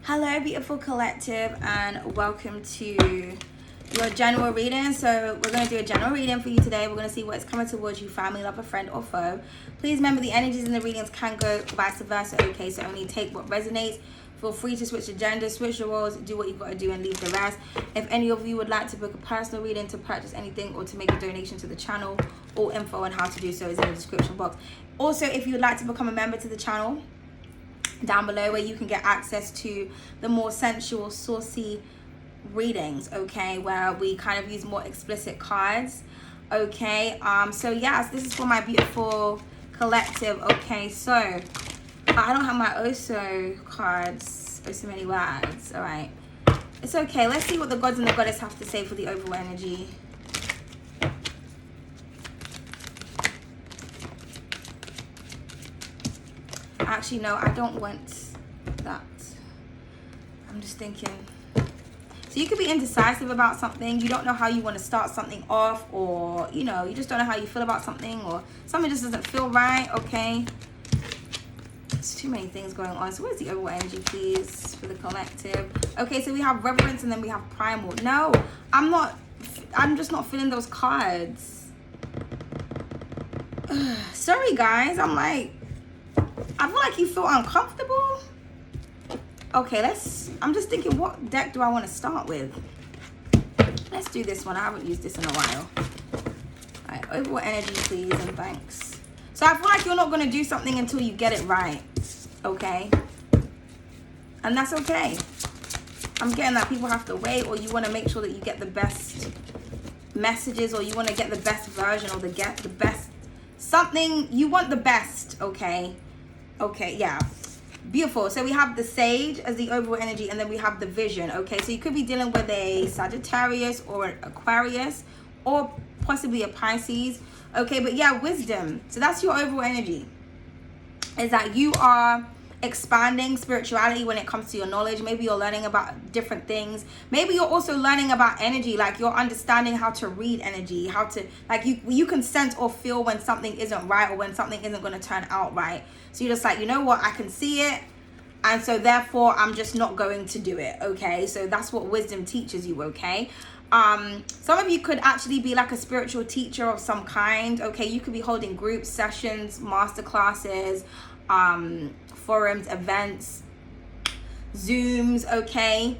Hello, beautiful collective, and welcome to your general reading. So we're going to do a general reading for you today. We're going to see what's coming towards you, family, lover, friend, or foe. Please remember the energies in the readings can go vice versa, okay? So only take what resonates. Feel free to switch the gender, switch the roles, do what you've got to do, and leave the rest. If any of you would like to book a personal reading, to purchase anything, or to make a donation to the channel, all info on how to do so is in the description box. Also, if you would like to become a member to the channel, down below, where you can get access to the more sensual, saucy readings, okay, where we kind of use more explicit cards, okay. So yes, this is for my beautiful collective, okay. So I don't have my Oso cards, oh so many words, all right, it's okay. Let's see what the gods and the goddess have to say for the overall energy. Actually, no, I don't want that. I'm just thinking. So you could be indecisive about something. You don't know how you want to start something off, or, you know, you just don't know how you feel about something, or something just doesn't feel right, okay? There's too many things going on. So what is the overall energy, please, for the collective? Okay, so we have reverence and then we have primal. No, I'm just not feeling those cards. Sorry, guys. I feel like you feel uncomfortable. Okay, I'm just thinking, what deck do I want to start with? Let's do this one. I haven't used this in a while. All right, overall energy, please, and thanks. So I feel like you're not going to do something until you get it right, okay? And that's okay. I'm getting that people have to wait, or you want to make sure that you get the best messages, or you want to get the best version, or get the best something. You want the best, okay? Okay, yeah, beautiful. So we have the Sage as the overall energy, and then we have the Vision, okay? So you could be dealing with a Sagittarius or an Aquarius, or possibly a Pisces, okay? But yeah, Wisdom. So that's your overall energy, is that you are expanding spirituality when it comes to your knowledge. Maybe you're learning about different things. Maybe you're also learning about energy, like you're understanding how to read energy, how to, like, you can sense or feel when something isn't right, or when something isn't going to turn out right. So you're just like, you know what, I can see it, and so therefore I'm just not going to do it, okay? So that's what wisdom teaches you, okay? Some of you could actually be like a spiritual teacher of some kind, okay? You could be holding group sessions, master classes, forums, events, Zooms, okay?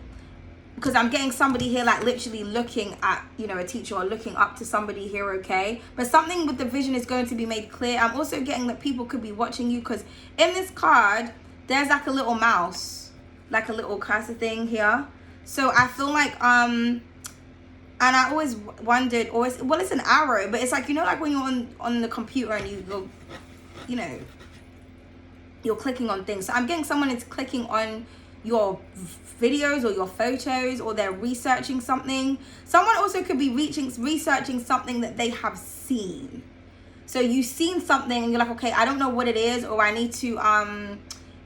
Because I'm getting somebody here like literally looking at, you know, a teacher, or looking up to somebody here, okay? But something with the vision is going to be made clear. I'm also getting that people could be watching you, because in this card there's like a little mouse, like a little cursor thing here. So I feel like and I always wondered, well, it's an arrow, but it's like, you know, like when you're on the computer and you go, you know, you're clicking on things. So I'm getting someone is clicking on your videos or your photos, or they're researching something. Someone also could be researching something that they have seen. So you've seen something and you're like, okay, I don't know what it is, or I need to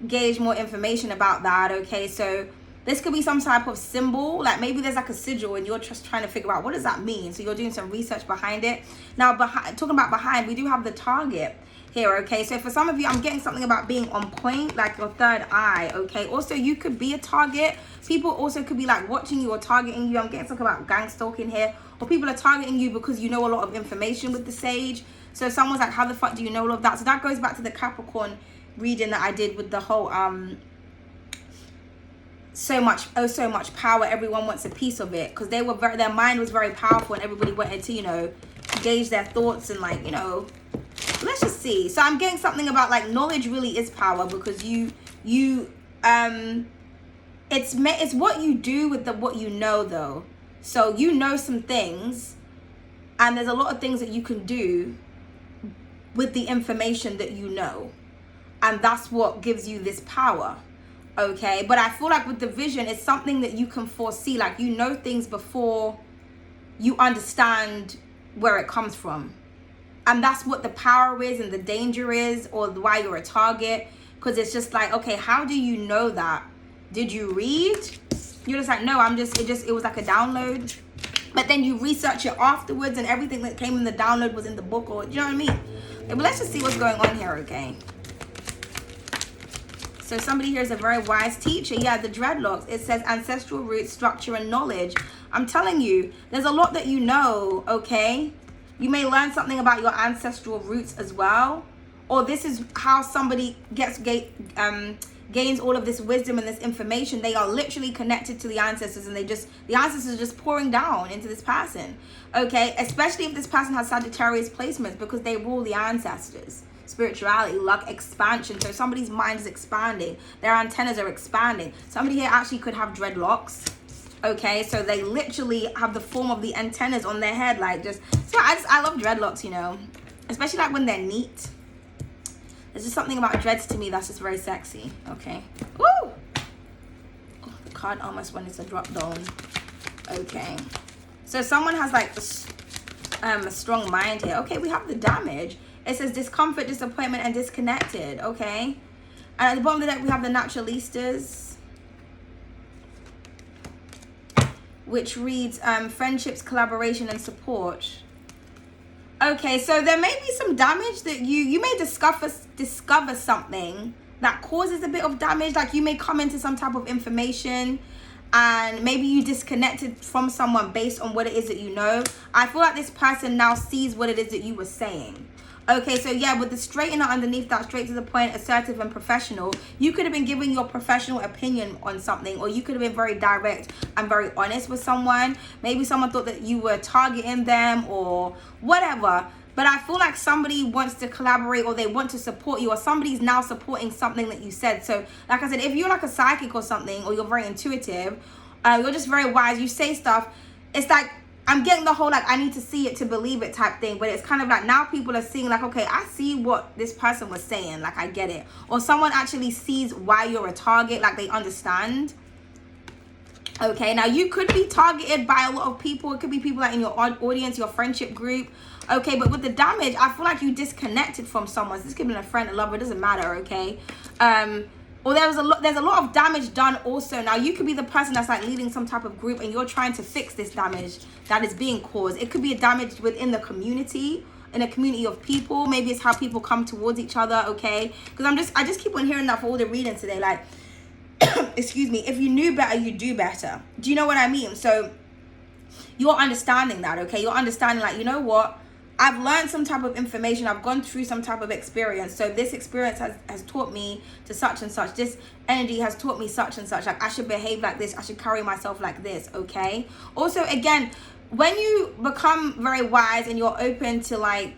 gauge more information about that, okay? So this could be some type of symbol, like maybe there's like a sigil and you're just trying to figure out what does that mean. So you're doing some research behind it. Now, talking about behind, we do have the target here, okay? So for some of you, I'm getting something about being on point, like your third eye, okay? Also, you could be a target. People also could be like watching you or targeting you. I'm getting something about gang stalking here, or people are targeting you because you know a lot of information with the Sage. So someone's like, how the fuck do you know all of that? So that goes back to the Capricorn reading that I did with the whole so much power, everyone wants a piece of it, because their mind was very powerful, and everybody wanted to, you know, gauge their thoughts, and like, you know, let's just see. So I'm getting something about like knowledge really is power, because it's what you do with what you know, though. So you know some things, and there's a lot of things that you can do with the information that you know, and that's what gives you this power, okay? But I feel like with the vision, it's something that you can foresee, like you know things before you understand where it comes from. And that's what the power is, and the danger is, or why you're a target. Because it's just like, okay, how do you know that? Did you read? You're just like, no, it was like a download. But then you research it afterwards, and everything that came in the download was in the book, or, you know what I mean? Okay, but let's just see what's going on here, okay? So somebody here is a very wise teacher. Yeah, the dreadlocks. It says ancestral roots, structure, and knowledge. I'm telling you, there's a lot that you know, okay? You may learn something about your ancestral roots as well. Or this is how somebody gains all of this wisdom and this information. They are literally connected to the ancestors, and the ancestors are just pouring down into this person, okay? Especially if this person has Sagittarius placements, because they rule the ancestors. Spirituality, luck, expansion. So somebody's mind is expanding. Their antennas are expanding. Somebody here actually could have dreadlocks. Okay, so they literally have the form of the antennas on their head, like just. So I love dreadlocks, you know, especially like when they're neat. There's just something about dreads to me that's just very sexy. Okay. Woo! Oh, the card almost wanted to drop down. Okay. So someone has like a strong mind here. Okay, we have the damage. It says discomfort, disappointment, and disconnected. Okay. And at the bottom of the deck, we have the naturalistas, which reads friendships, collaboration, and support. Okay, so there may be some damage that you may discover something that causes a bit of damage. Like you may come into some type of information and maybe you disconnected from someone based on what it is that you know. I feel like this person now sees what it is that you were saying. Okay, so yeah, with the straightener underneath that, straight to the point, assertive and professional, you could have been giving your professional opinion on something, or you could have been very direct and very honest with someone. Maybe someone thought that you were targeting them or whatever. But I feel like somebody wants to collaborate, or they want to support you, or somebody's now supporting something that you said. So like I said, if you're like a psychic or something, or you're very intuitive, you're just very wise, you say stuff, it's like, I'm getting the whole like I need to see it to believe it type thing. But it's kind of like now people are seeing like, okay, I see what this person was saying, like I get it. Or someone actually sees why you're a target, like they understand. Okay, now you could be targeted by a lot of people. It could be people like in your audience, your friendship group. Okay, but with the damage, I feel like you disconnected from someone. This could be a friend, a lover, it doesn't matter, okay? Or there's a lot of damage done also. Now you could be the person that's like leading some type of group and you're trying to fix this damage that is being caused. It could be a damage within the community, in a community of people. Maybe it's how people come towards each other, okay? Because I just keep on hearing that for all the readings today, like excuse me, if you knew better, you do better. Do you know what I mean? So you're understanding that, okay? You're understanding like, you know what? I've learned some type of information. I've gone through some type of experience. So this experience has taught me to such and such. This energy has taught me such and such. Like I should behave like this. I should carry myself like this, okay? Also, again, when you become very wise and you're open to like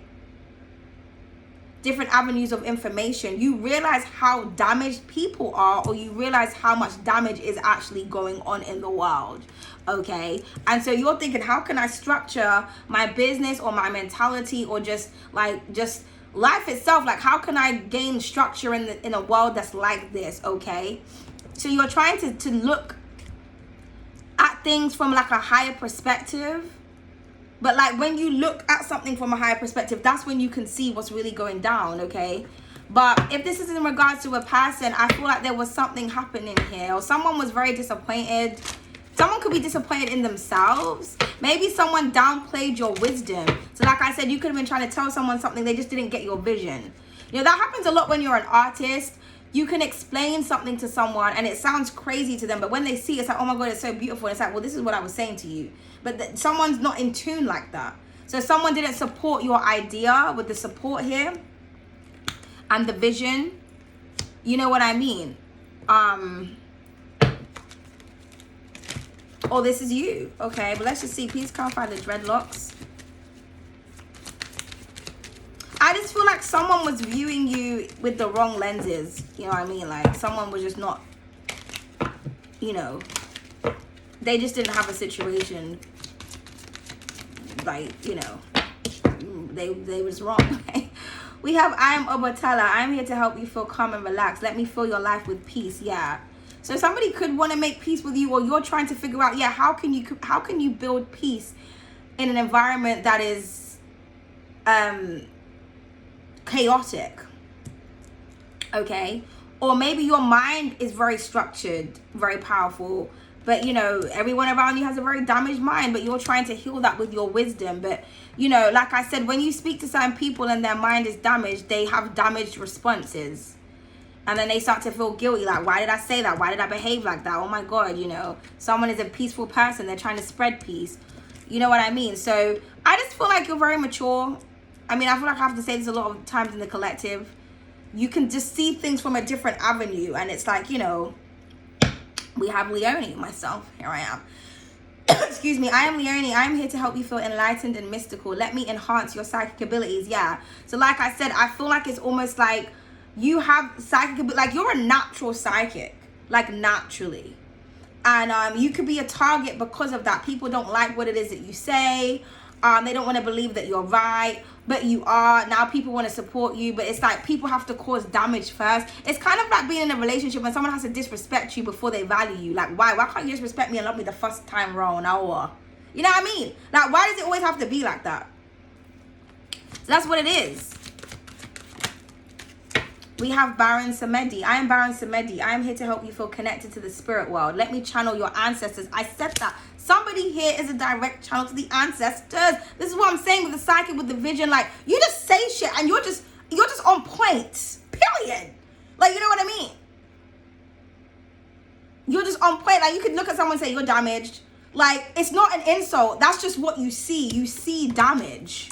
different avenues of information, you realize how damaged people are, or you realize how much damage is actually going on in the world, okay? And so you're thinking, how can I structure my business or my mentality, or just life itself? Like, how can I gain structure in a world that's like this, okay? So you're trying to look at things from like a higher perspective. But like when you look at something from a higher perspective, that's when you can see what's really going down, okay? But if this is in regards to a person, I feel like there was something happening here, or someone was very disappointed. Someone could be disappointed in themselves. Maybe someone downplayed your wisdom. So like I said, you could have been trying to tell someone something, they just didn't get your vision. You know, that happens a lot when you're an artist. You can explain something to someone and it sounds crazy to them, but when they see it, it's like, oh my God, it's so beautiful. And it's like, well, this is what I was saying to you. But someone's not in tune like that. So someone didn't support your idea with the support here and the vision. You know what I mean? Oh, this is you. Okay, but let's just see. Please clarify the dreadlocks. I just feel like someone was viewing you with the wrong lenses. You know what I mean? Like someone was just not, you know, they just didn't have a situation. Like, you know, they was wrong. We have, I am Obatala. I'm here to help you feel calm and relaxed. Let me fill your life with peace. Yeah. So somebody could want to make peace with you, or you're trying to figure out, yeah, how can you build peace in an environment that is chaotic, okay? Or maybe your mind is very structured, very powerful, but you know, everyone around you has a very damaged mind, but you're trying to heal that with your wisdom. But you know, like I said, when you speak to certain people and their mind is damaged, they have damaged responses. And then they start to feel guilty. Like, why did I say that? Why did I behave like that? Oh my God, you know, someone is a peaceful person. They're trying to spread peace. You know what I mean? So I just feel like you're very mature. I mean, I feel like I have to say this a lot of times in the collective. You can just see things from a different avenue. And it's like, you know, we have Leonie, myself. Here I am. Excuse me. I am Leonie. I am here to help you feel enlightened and mystical. Let me enhance your psychic abilities. Yeah. So like I said, I feel like it's almost like you have psychic ability. Like you're a natural psychic. Like naturally. And you could be a target because of that. People don't like what it is that you say. They don't want to believe that you're right, but you are. Now people want to support you, but it's like people have to cause damage first. It's kind of like being in a relationship when someone has to disrespect you before they value you. Like, why? Why can't you disrespect me and love me the first time round? Or, you know what I mean? Like, why does it always have to be like that? So that's what it is. We have Baron Samedi. I am Baron Samedi. I am here to help you feel connected to the spirit world. Let me channel your ancestors. I said that. Somebody here is a direct channel to the ancestors. This is what I'm saying with the psychic, with the vision. Like, you just say shit and you're just on point. Period. Like, you know what I mean? You're just on point. Like, you could look at someone and say, you're damaged. Like, it's not an insult. That's just what you see. You see damage.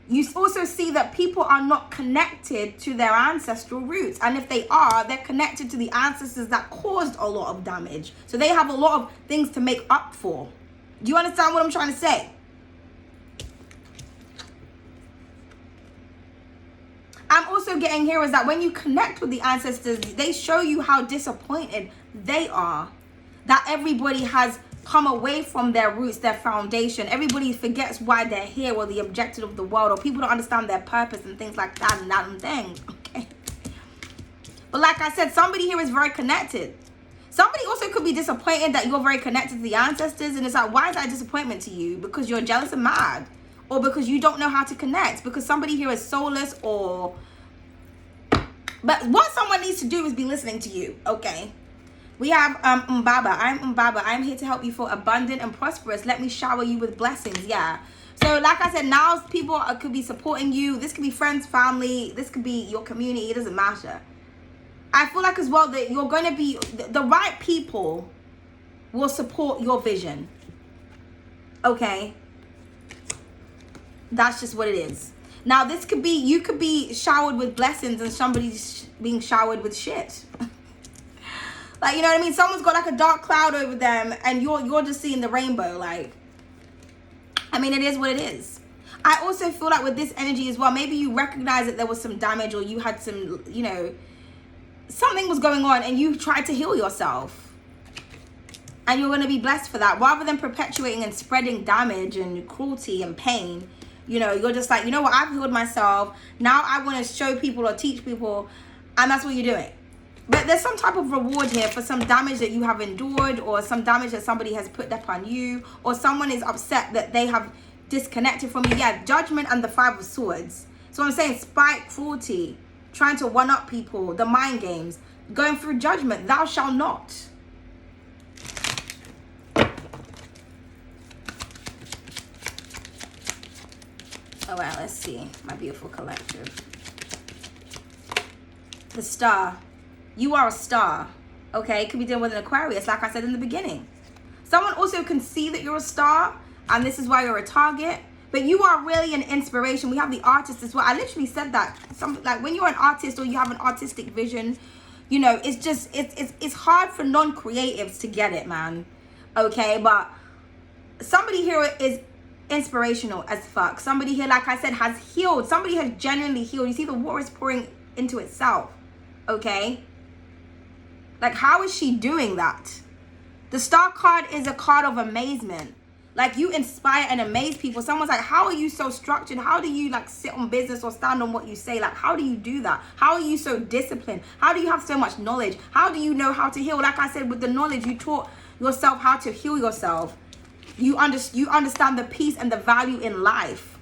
You also see that people are not connected to their ancestral roots. And if they are, they're connected to the ancestors that caused a lot of damage. So they have a lot of things to make up for. Do you understand what I'm trying to say? I'm also getting here is that when you connect with the ancestors, they show you how disappointed they are. That everybody has come away from their roots, their foundation. Everybody forgets why they're here or the objective of the world, or people don't understand their purpose and things like that and that and things. Okay. But like I said, somebody here is very connected. Somebody also could be disappointed that you're very connected to the ancestors, and it's like, why is that a disappointment to you? Because you're jealous and mad, or because you don't know how to connect, because somebody here is soulless, or but what someone needs to do is be listening to you. Okay. We have Mbaba. I'm Mbaba. I'm here to help you feel abundant and prosperous. Let me shower you with blessings. Yeah. So like I said, now people could be supporting you. This could be friends, family. This could be your community. It doesn't matter. I feel like as well that you're going to be, the right people will support your vision. Okay. That's just what it is. Now this could be, you could be showered with blessings and somebody's being showered with shit. Like, you know what I mean? Someone's got like a dark cloud over them and you're just seeing the rainbow. Like, I mean, it is what it is. I also feel like with this energy as well, maybe you recognize that there was some damage or you had some, you know, something was going on and you tried to heal yourself. And you're going to be blessed for that. Rather than perpetuating and spreading damage and cruelty and pain, you know, you're just like, you know what? I've healed myself. Now I want to show people or teach people. And that's what you're doing. But there's some type of reward here for some damage that you have endured, or some damage that somebody has put upon you, or someone is upset that they have disconnected from you. Yeah, judgment and the 5 of swords. So I'm saying spite, cruelty, trying to one-up people, the mind games, going through judgment. Thou shalt not. All right, let's see. My beautiful collective. The star. You are a star, okay? It could be dealing with an Aquarius, like I said in the beginning. Someone also can see that you're a star, and this is why you're a target. But you are really an inspiration. We have the artist as well. I literally said that. Like when you're an artist or you have an artistic vision, you know, it's just, it's hard for non-creatives to get it, man. Okay, but somebody here is inspirational as fuck. Somebody here, like I said, has healed. Somebody has genuinely healed. You see the water is pouring into itself, okay? Like, how is she doing that? The star card is a card of amazement. Like, you inspire and amaze people. Someone's like, how are you so structured? How do you, like, sit on business or stand on what you say? Like, how do you do that? How are you so disciplined? How do you have so much knowledge? How do you know how to heal? Like I said, with the knowledge, you taught yourself how to heal yourself. You understand the peace and the value in life.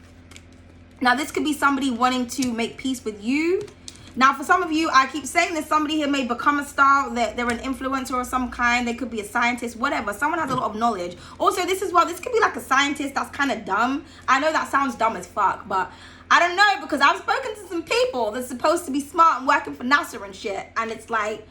Now, this could be somebody wanting to make peace with you. Now, for some of you, I keep saying this, somebody here may become a star, that they're an influencer of some kind, they could be a scientist, whatever. Someone has a lot of knowledge. Also, this could be like a scientist that's kind of dumb. I know that sounds dumb as fuck, but I don't know, because I've spoken to some people that's supposed to be smart and working for NASA and shit, and it's like,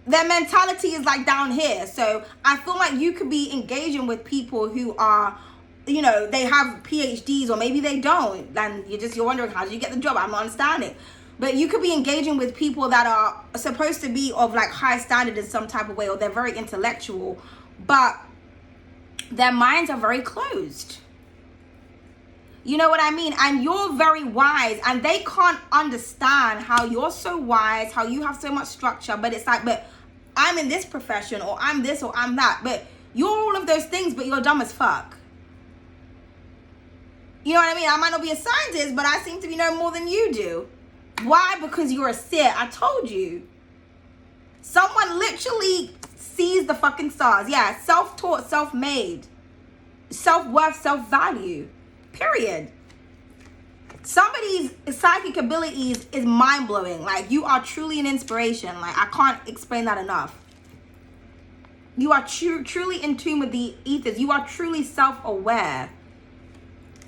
their mentality is like down here. So I feel like you could be engaging with people who are, you know, they have PhDs, or maybe they don't, and you're wondering, how did you get the job? I'm not understanding. But you could be engaging with people that are supposed to be of like high standard in some type of way, or they're very intellectual, but their minds are very closed. You know what I mean? And you're very wise, and they can't understand how you're so wise, how you have so much structure, but it's like, but I'm in this profession, or I'm this, or I'm that. But you're all of those things, but you're dumb as fuck. You know what I mean? I might not be a scientist, but I seem to be knowing more than you do. Why? Because you're a seer. I told you. Someone literally sees the fucking stars. Yeah, self-taught, self-made. Self-worth, self-value. Period. Somebody's psychic abilities is mind-blowing. Like, you are truly an inspiration. Like, I can't explain that enough. You are truly in tune with the ethers. You are truly self-aware.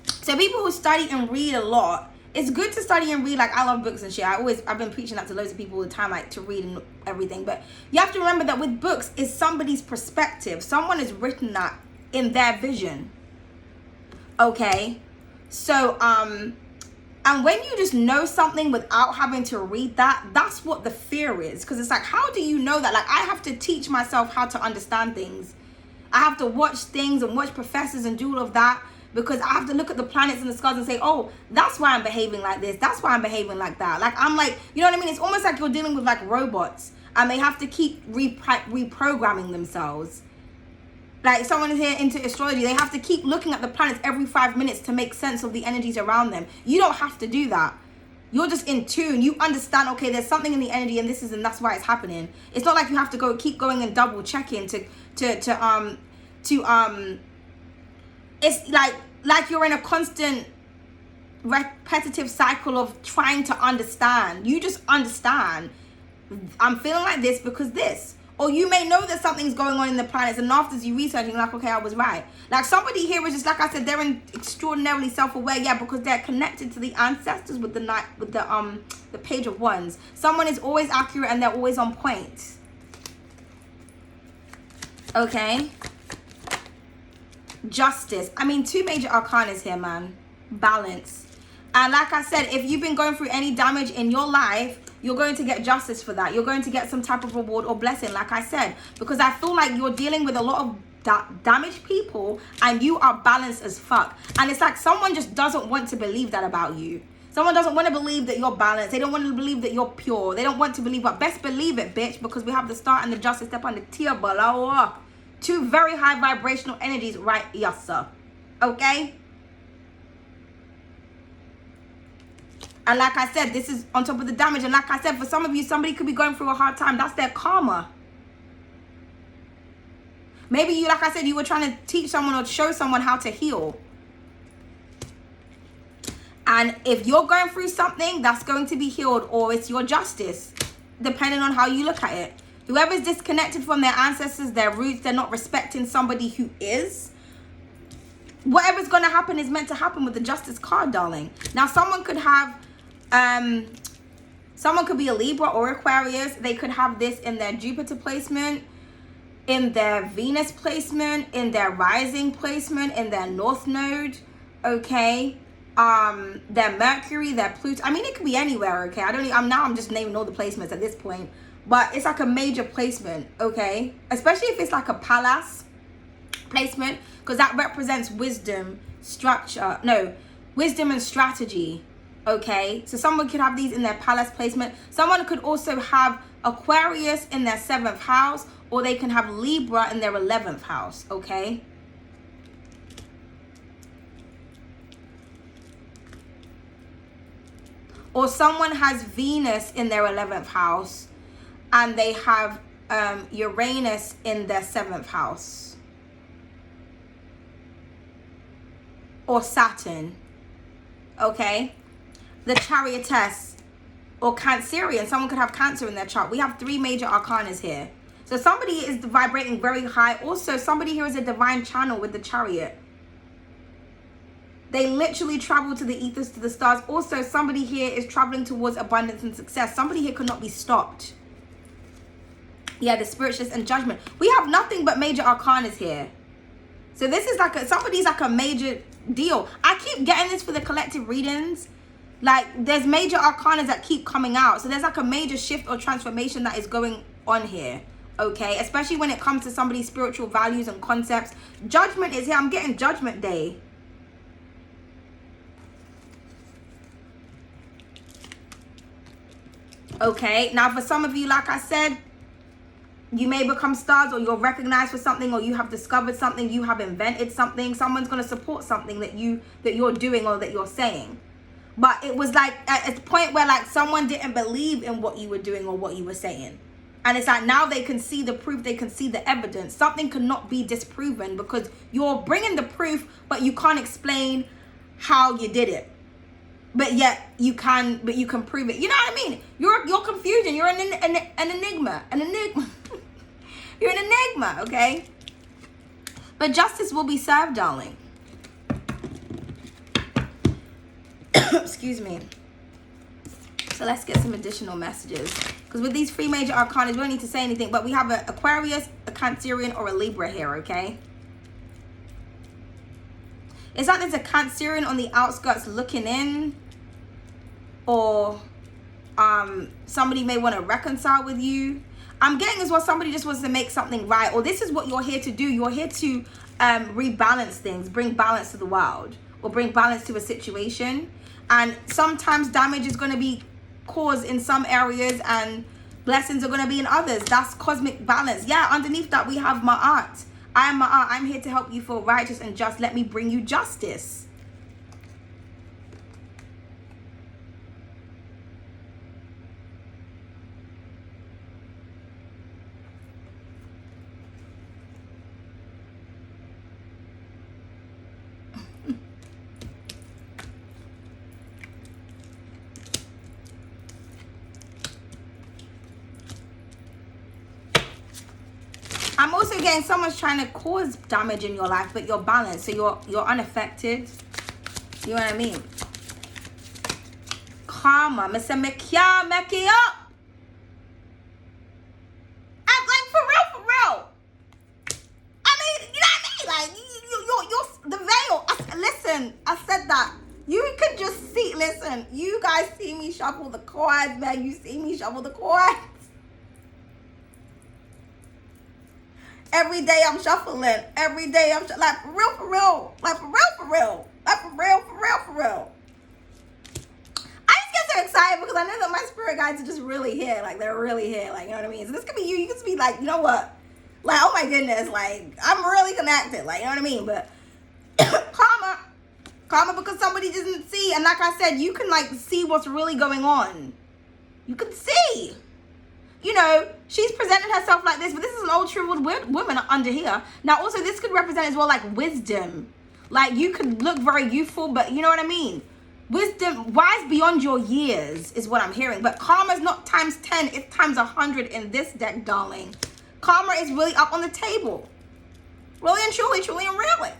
So people who study and read a lot, it's good to study and read. Like, I love books and shit. I've been preaching that to loads of people all the time, like, to read and everything. But you have to remember that with books, it's somebody's perspective. Someone has written that in their vision. Okay? So, and when you just know something without having to read that, that's what the fear is. Because it's like, how do you know that? Like, I have to teach myself how to understand things. I have to watch things and watch professors and do all of that, because I have to look at the planets and the stars and say, oh, that's why I'm behaving like this. That's why I'm behaving like that. Like, I'm like, you know what I mean? It's almost like you're dealing with like robots, and they have to keep reprogramming themselves. Like, someone is here into astrology, they have to keep looking at the planets every 5 minutes to make sense of the energies around them. You don't have to do that. You're just in tune. You understand, okay, there's something in the energy, and that's why it's happening. It's not like you have to keep going and double checking it's like you're in a constant repetitive cycle of trying to understand. You just understand, I'm feeling like this because this. Or you may know that something's going on in the planets, and after you researching, like, okay, I was right. Like, somebody here is just, like I said, they're extraordinarily self-aware, yeah, because they're connected to the ancestors with the Page of Wands. Someone is always accurate, and they're always on point. Okay. Justice. I mean, 2 major arcanas here, man. Balance. And like I said, if you've been going through any damage in your life, you're going to get justice for that. You're going to get some type of reward or blessing, like I said, because I feel like you're dealing with a lot of damaged people, and you are balanced as fuck. And it's like someone just doesn't want to believe that about you. Someone doesn't want to believe that you're balanced. They don't want to believe that you're pure. They don't want to believe, but best believe it, bitch, because we have the star and the justice step on the tier below. 2 very high vibrational energies right here, sir. Okay? And like I said, this is on top of the damage. And like I said, for some of you, somebody could be going through a hard time. That's their karma. Maybe you, like I said, you were trying to teach someone or show someone how to heal. And if you're going through something, that's going to be healed, or it's your justice, depending on how you look at it. Whoever's disconnected from their ancestors, their roots, they're not respecting somebody who is. Whatever's going to happen is meant to happen with the justice card, darling. Now, someone could have, someone could be a Libra or Aquarius. They could have this in their Jupiter placement, in their Venus placement, in their rising placement, in their North Node, okay? Their Mercury, their Pluto. I mean, it could be anywhere, okay? I'm just naming all the placements at this point. But it's like a major placement, okay? Especially if it's like a palace placement, because that represents wisdom, wisdom and strategy, okay? So someone could have these in their palace placement. Someone could also have Aquarius in their 7th house, or they can have Libra in their 11th house, okay? Or someone has Venus in their 11th house, and they have Uranus in their 7th house. Or Saturn. Okay? The Chariotess. or Cancerian. Someone could have Cancer in their chart. We have 3 major arcanas here. So somebody is vibrating very high. Also, somebody here is a divine channel with the Chariot. They literally travel to the ethers, to the stars. Also, somebody here is traveling towards abundance and success. Somebody here could not be stopped. Yeah, the spiritualist and judgment. We have nothing but major arcanas here. So this is like somebody's like a major deal. I keep getting this for the collective readings. Like, there's major arcanas that keep coming out. So there's like a major shift or transformation that is going on here. Okay, especially when it comes to somebody's spiritual values and concepts. Judgment is here. I'm getting Judgment Day. Okay, now for some of you, like I said, you may become stars, or you're recognized for something, or you have discovered something, you have invented something. Someone's going to support something that you're doing or that you're saying. But it was like at a point where like someone didn't believe in what you were doing or what you were saying. And it's like now they can see the proof, they can see the evidence. Something cannot be disproven because you're bringing the proof, but you can't explain how you did it. But yet you can prove it. You know what I mean? You're confusion. You're an enigma. You're an enigma, okay? But justice will be served, darling. Excuse me. So let's get some additional messages. Because with these 3 major arcanas, we don't need to say anything. But we have an Aquarius, a Cancerian, or a Libra here, okay? It's like there's a Cancerian on the outskirts looking in. Or somebody may want to reconcile with you. I'm getting as well, somebody just wants to make something right. Or this is what you're here to do. You're here to rebalance things. Bring balance to the world. Or bring balance to a situation. And sometimes damage is going to be caused in some areas and blessings are going to be in others. That's cosmic balance. Yeah, underneath that we have Ma'at. I am Ma'at. I'm here to help you feel righteous and just. Let me bring you justice. I'm also getting someone's trying to cause damage in your life, but you're balanced, so you're unaffected. You know what I mean? Karma, Mr. Mekia, Meki up. Act like for real. I mean, you know what I mean? Like you're the veil. Listen, I said that. You could just see. Listen, you guys see me shuffle the cards, man. You see me shuffle the cards. Every day I'm shuffling. Every day I'm like for real. Like for real. Like for real. I just get so excited because I know that my spirit guides are just really here. Like they're really here. Like, you know what I mean? So this could be you. You could just be like, you know what? Like, oh my goodness. Like, I'm really connected. Like, you know what I mean? But karma because somebody doesn't see. And like I said, you can like see what's really going on. You can see. You know, she's presented herself like this, but this is an old shriveled woman under here. Now, also, this could represent as well, like, wisdom. Like, you could look very youthful, but you know what I mean? Wisdom, wise beyond your years is what I'm hearing. But karma is not times 10, it's times 100 in this deck, darling. Karma is really up on the table. Really and truly and really.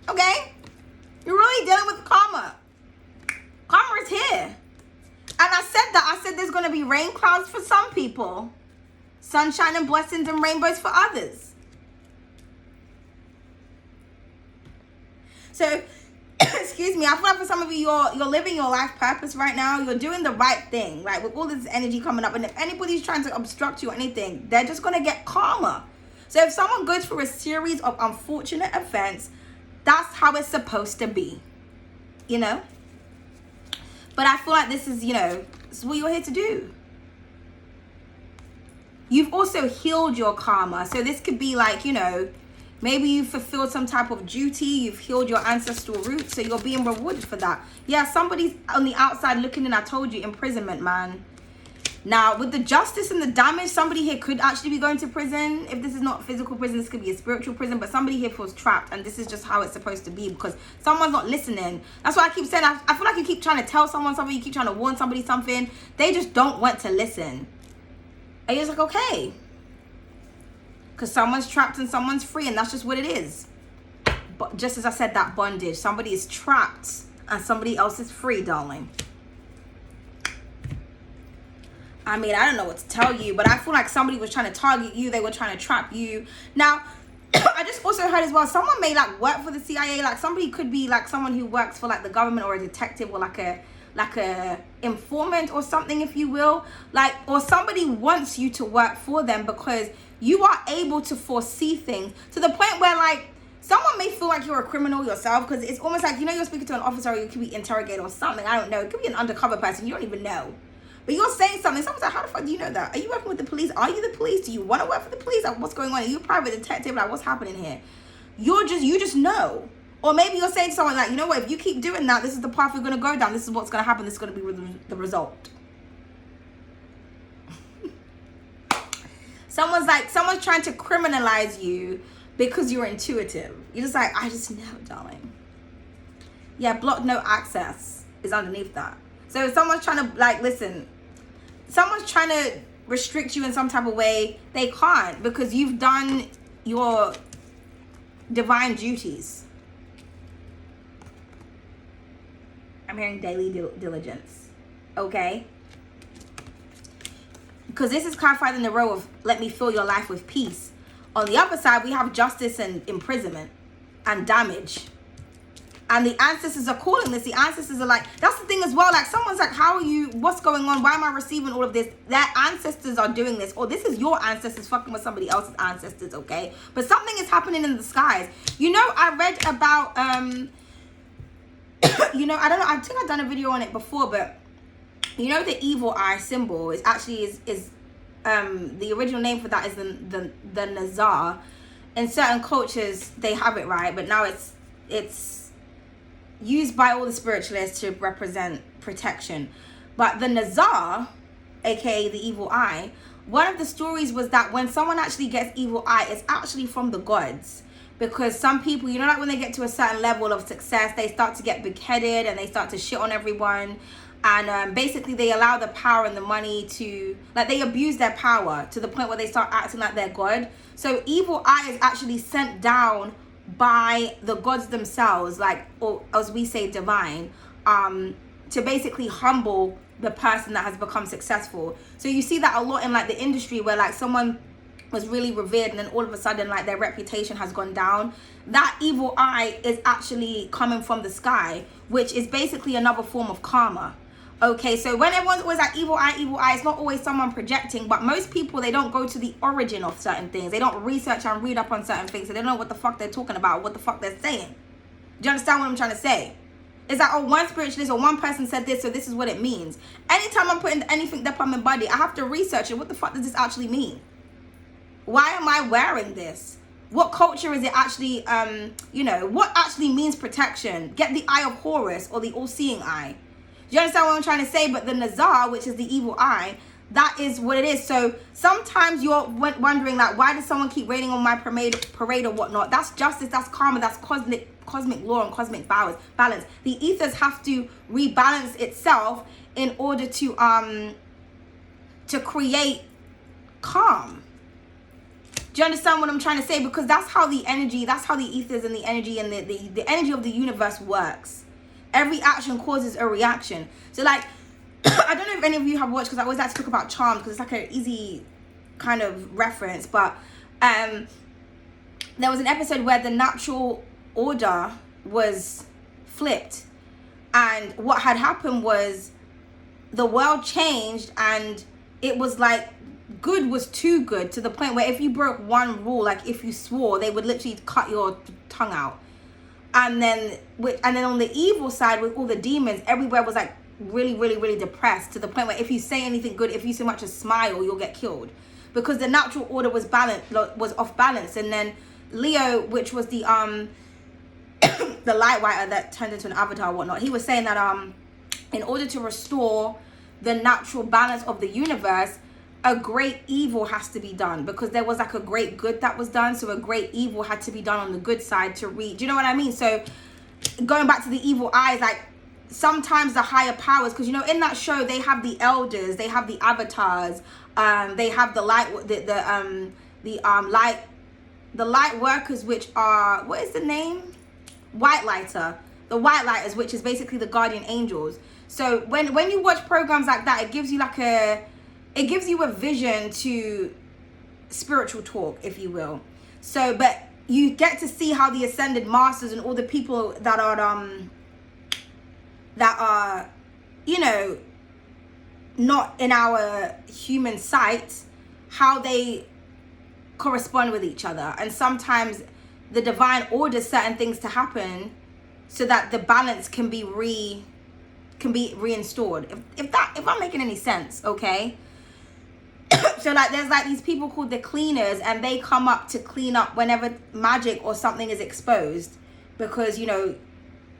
Okay? You're really dealing with karma. Karma is here. And I said there's going to be rain clouds for some people. Sunshine and blessings and rainbows for others. So, excuse me, I feel like for some of you, you're living your life purpose right now. You're doing the right thing, right? With all this energy coming up. And if anybody's trying to obstruct you or anything, they're just going to get karma. So if someone goes through a series of unfortunate events, that's how it's supposed to be. You know? But I feel like this is, you know, this is what you're here to do. You've also healed your karma. So this could be like, you know, maybe you fulfilled some type of duty. You've healed your ancestral roots. So you're being rewarded for that. Yeah, somebody's on the outside looking in. I told you, imprisonment, man. Now, with the justice and the damage, somebody here could actually be going to prison. If this is not physical prison, this could be a spiritual prison. But somebody here feels trapped, and this is just how it's supposed to be because someone's not listening. That's why I keep saying, I feel like you keep trying to tell someone something, you keep trying to warn somebody something. They just don't want to listen. And you're just like, okay. Because someone's trapped and someone's free, and that's just what it is. But just as I said, that bondage. Somebody is trapped and somebody else is free, darling. I mean, I don't know what to tell you, but I feel like somebody was trying to target you. They were trying to trap you. Now, I just also heard as well, someone may like work for the CIA. Like somebody could be like someone who works for like the government or a detective or like a informant or something, if you will. Like, or somebody wants you to work for them because you are able to foresee things to the point where like someone may feel like you're a criminal yourself because it's almost like, you know, you're speaking to an officer or you could be interrogated or something. I don't know. It could be an undercover person. You don't even know. But you're saying something. Someone's like, how the fuck do you know that? Are you working with the police? Are you the police? Do you want to work for the police? Like, what's going on? Are you a private detective? Like, what's happening here? You just know. Or maybe you're saying to someone like, you know what? If you keep doing that, this is the path you're going to go down. This is what's going to happen. This is going to be the result. Someone's trying to criminalize you because you're intuitive. You're just like, I just know, darling. Yeah, block no access is underneath that. So if someone's trying to, like, listen, someone's trying to restrict you in some type of way, they can't because you've done your divine duties. I'm hearing daily diligence. Okay? Because this is clarified in the row of let me fill your life with peace. On the other side, we have justice and imprisonment and damage. And the ancestors are calling this. The ancestors are like, that's the thing as well. Like someone's like, how are you? What's going on? Why am I receiving all of this? Their ancestors are doing this. Or this is your ancestors fucking with somebody else's ancestors, okay? But something is happening in the skies. You know, I read about, you know, I don't know. I think I've done a video on it before, but you know, the evil eye symbol is actually the original name for that is the Nazar. In certain cultures, they have it, right? But now it's used by all the spiritualists to represent protection. But the Nazar, aka the evil eye, one of the stories was that when someone actually gets evil eye, it's actually from the gods. Because some people, you know, like when they get to a certain level of success, they start to get big-headed and they start to shit on everyone. And basically they allow the power and the money to, like, they abuse their power to the point where they start acting like they're God. So evil eye is actually sent down by the gods themselves, like, or as we say, divine, to basically humble the person that has become successful. So you see that a lot in like the industry where like someone was really revered and then all of a sudden like their reputation has gone down. That evil eye is actually coming from the sky, which is basically another form of karma. Okay, so when everyone's always like evil eye, it's not always someone projecting, but most people, they don't go to the origin of certain things. They don't research and read up on certain things, so they don't know what the fuck they're talking about, what the fuck they're saying. Do you understand what I'm trying to say? It's like, oh, one spiritualist or one person said this, so this is what it means. Anytime I'm putting anything up on my body, I have to research it. What the fuck does this actually mean? Why am I wearing this? What culture is it actually, you know, what actually means protection? Get the eye of Horus or the all-seeing eye. Do you understand what I'm trying to say? But the Nazar, which is the evil eye, that is what it is. So sometimes you're wondering, like, why does someone keep raining on my parade or whatnot? That's justice, that's karma, that's cosmic law and cosmic balance. The ethers have to rebalance itself in order to create calm. Do you understand what I'm trying to say? Because that's how the energy, that's how the ethers and the energy and the energy of the universe works. Every action causes a reaction. So like, I don't know if any of you have watched, because I always like to talk about charms because it's like an easy kind of reference. But there was an episode where the natural order was flipped. And what had happened was the world changed and it was like good was too good to the point where if you broke one rule, like if you swore, they would literally cut your tongue out. And then on the evil side with all the demons, everywhere was like really, really, really depressed to the point where if you say anything good, if you so much as smile, you'll get killed. Because the natural order was off balance. And then Leo, which was the light whiter that turned into an avatar or whatnot, he was saying that in order to restore the natural balance of the universe, a great evil has to be done, because there was like a great good that was done. So a great evil had to be done on the good side to read. Do you know what I mean? So going back to the evil eyes, like sometimes the higher powers, because you know in that show they have the elders, they have the avatars, they have the light, the light workers, which are, what is the name? White lighter. The white lighters, which is basically the guardian angels. So when you watch programs like that, it gives you like it gives you a vision to spiritual talk, if you will. So, but you get to see how the ascended masters and all the people that are, you know, not in our human sight, how they correspond with each other. And sometimes the divine orders certain things to happen so that the balance can be reinstalled. If I'm making any sense, okay? So like there's like these people called the cleaners, and they come up to clean up whenever magic or something is exposed, because you know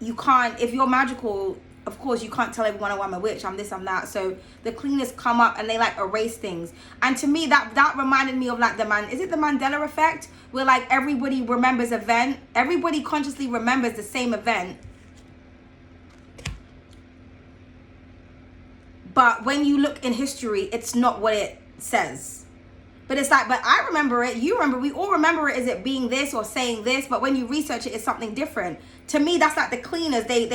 you can't, if you're magical, of course you can't tell everyone, oh, I'm a witch, I'm this, I'm that. So the cleaners come up and they like erase things. And to me that reminded me of like the Mandela effect, where like everybody remembers everybody consciously remembers the same event, but when you look in history, it's not what it says. But it's like, but I remember it, you remember, we all remember it as it being this or saying this, but when you research it, it's something different. To me, that's like the cleaners, they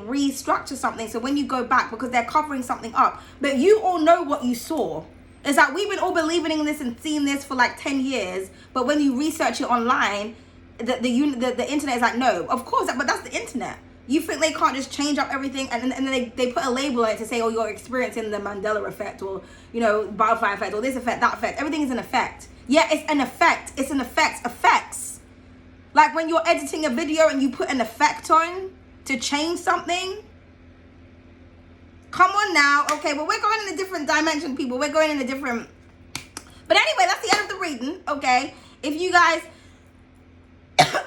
restructure something. So when you go back, because they're covering something up, but you all know what you saw. It's like we've been all believing in this and seeing this for like 10 years, but when you research it online, the internet is like, no, of course, but that's the internet. You think they can't just change up everything, and then they put a label on it to say, oh, you're experiencing the Mandela effect, or, you know, butterfly effect, or this effect, that effect. Everything is an effect. Yeah, it's an effect. It's an effect. Effects. Like when you're editing a video and you put an effect on to change something. Come on now. Okay, well, we're going in a different dimension, people. We're going in a different... But anyway, that's the end of the reading, okay? If you guys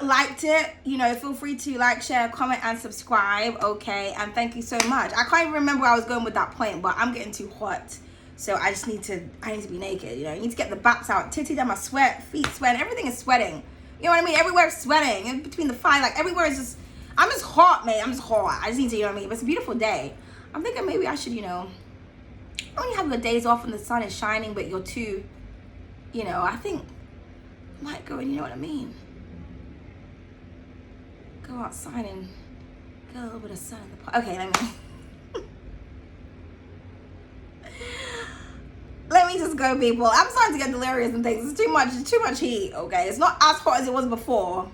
liked it, you know, feel free to like, share, comment, and subscribe, okay? And thank you so much. I can't even remember where I was going with that point, but I'm getting too hot, so I need to be naked, you know? I need to get the baps out, titty down, my sweat, feet sweating, everything is sweating, you know what I mean? Everywhere is sweating, in between the fire, like everywhere is just, I'm just hot, mate. I'm just hot. I just need to, you know what I mean? But it's a beautiful day. I'm thinking maybe I should, you know, when you have the days off and the sun is shining, but you're too, you know, I think I might go and, you know what I mean, go outside and get a little bit of sun in the pot. Okay, let me just go, people. I'm starting to get delirious and things. It's too much heat, okay? It's not as hot as it was before.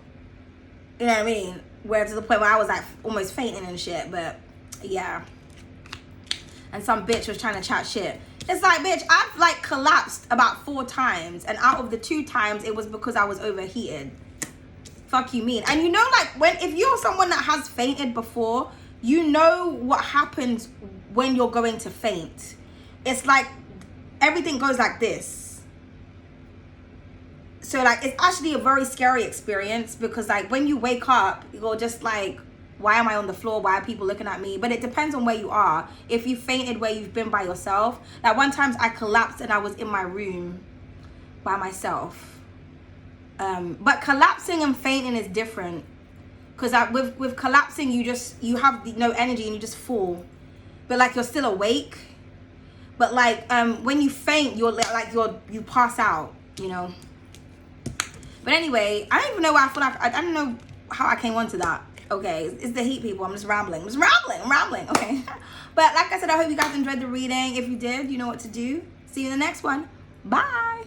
You know what I mean? Where to the point where I was like almost fainting and shit, but yeah. And some bitch was trying to chat shit. It's like, bitch, I've like collapsed about 4 times, and out of the 2 times it was because I was overheated. Fuck you mean? And you know, like if you're someone that has fainted before, you know what happens when you're going to faint. It's like everything goes like this. So like it's actually a very scary experience, because like when you wake up, you're just like, why am I on the floor? Why are people looking at me? But it depends on where you are. If you fainted where you've been by yourself, like one time I collapsed and I was in my room by myself. But collapsing and fainting is different, because with collapsing you have no energy and you just fall, but like you're still awake. But like when you faint, you pass out, you know. But anyway, I don't even know why I feel like I don't know how I came onto that. Okay, it's the heat, people. I'm just rambling. I'm rambling. Okay. But like I said, I hope you guys enjoyed the reading. If you did, you know what to do. See you in the next one. Bye.